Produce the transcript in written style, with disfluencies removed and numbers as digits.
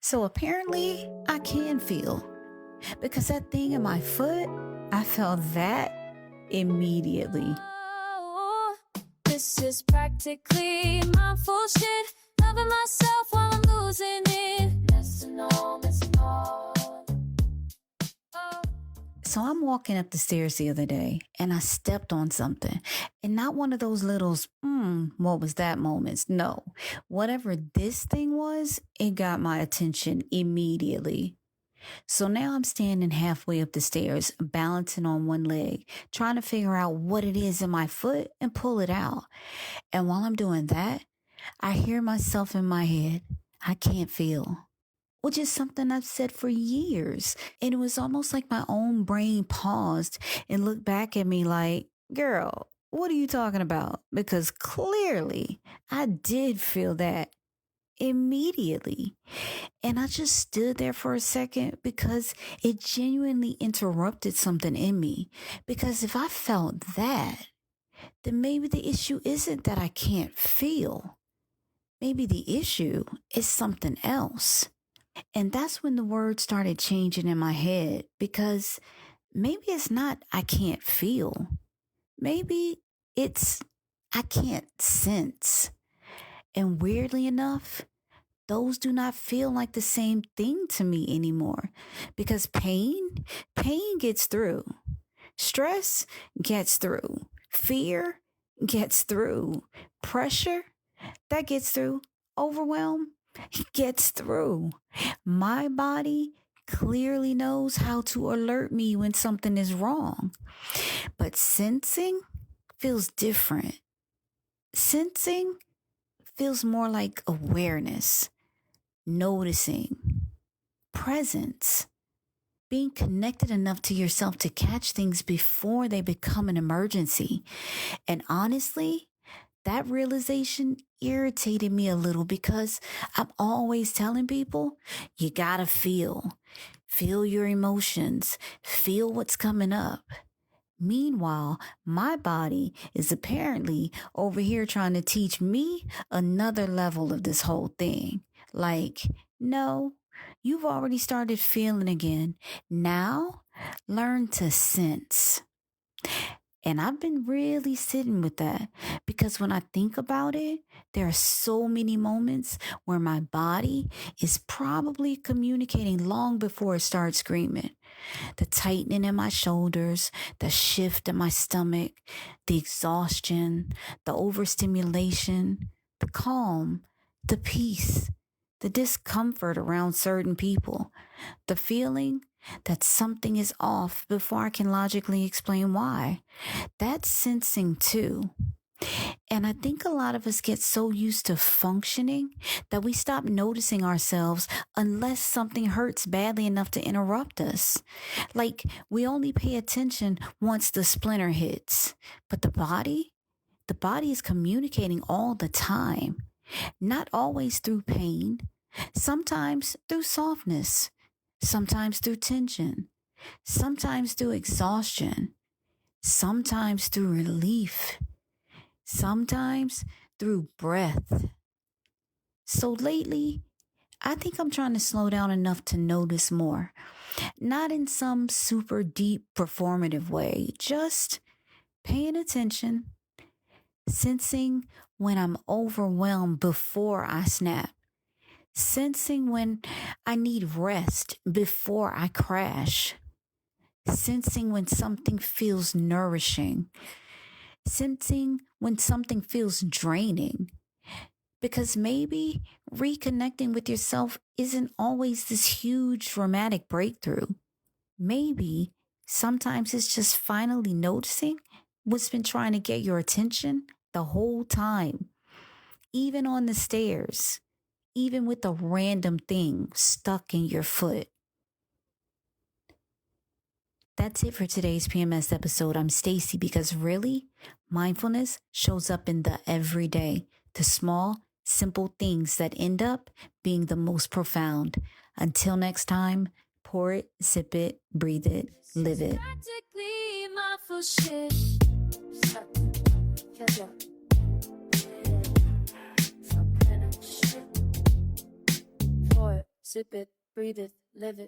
So apparently, I can feel because that thing in my foot, I felt that immediately. Oh, this is practically mindful shit. Loving myself while I'm losing it. Messing all, messing all. Oh. So I'm walking up the stairs the other day and I stepped on something, and not one of those little, what was that moments. No, whatever this thing was, it got my attention immediately. So now I'm standing halfway up the stairs, balancing on one leg, trying to figure out what it is in my foot and pull it out. And while I'm doing that, I hear myself in my head, I can't feel, which is something I've said for years. And it was almost like my own brain paused and looked back at me like, girl, what are you talking about? Because clearly I did feel that immediately. And I just stood there for a second because it genuinely interrupted something in me. Because if I felt that, then maybe the issue isn't that I can't feel. Maybe the issue is something else. And that's when the words started changing in my head, because maybe it's not I can't feel. Maybe it's I can't sense. And weirdly enough, those do not feel like the same thing to me anymore, because pain gets through. Stress gets through. Fear gets through. Pressure, that gets through. Overwhelm gets through. My body clearly knows how to alert me when something is wrong. But sensing feels different. Sensing feels more like awareness, noticing, presence, being connected enough to yourself to catch things before they become an emergency. And honestly, that realization irritated me a little, because I'm always telling people, you gotta feel your emotions, feel what's coming up. Meanwhile, my body is apparently over here trying to teach me another level of this whole thing. Like, no, you've already started feeling again. Now, learn to sense. And I've been really sitting with that, because when I think about it, there are so many moments where my body is probably communicating long before it starts screaming. The tightening in my shoulders, the shift in my stomach, the exhaustion, the overstimulation, the calm, the peace, the discomfort around certain people, the feeling that something is off before I can logically explain why. That's sensing too. And I think a lot of us get so used to functioning that we stop noticing ourselves unless something hurts badly enough to interrupt us. Like, we only pay attention once the splinter hits. But the body is communicating all the time. Not always through pain, sometimes through softness, sometimes through tension, sometimes through exhaustion, sometimes through relief, sometimes through breath. So lately, I think I'm trying to slow down enough to notice more. Not in some super deep performative way, just paying attention, sensing when I'm overwhelmed before I snap, sensing when I need rest before I crash, sensing when something feels nourishing, sensing when something feels draining. Because maybe reconnecting with yourself isn't always this huge dramatic breakthrough. Maybe sometimes it's just finally noticing what's been trying to get your attention the whole time, even on the stairs, even with a random thing stuck in your foot. That's it for today's P.M.S. episode. I'm Stacy, because really, mindfulness shows up in the everyday, the small, simple things that end up being the most profound. Until next time, pour it, sip it, breathe it, live it. Practically mindful shit. For it. Sip it, breathe it, live it.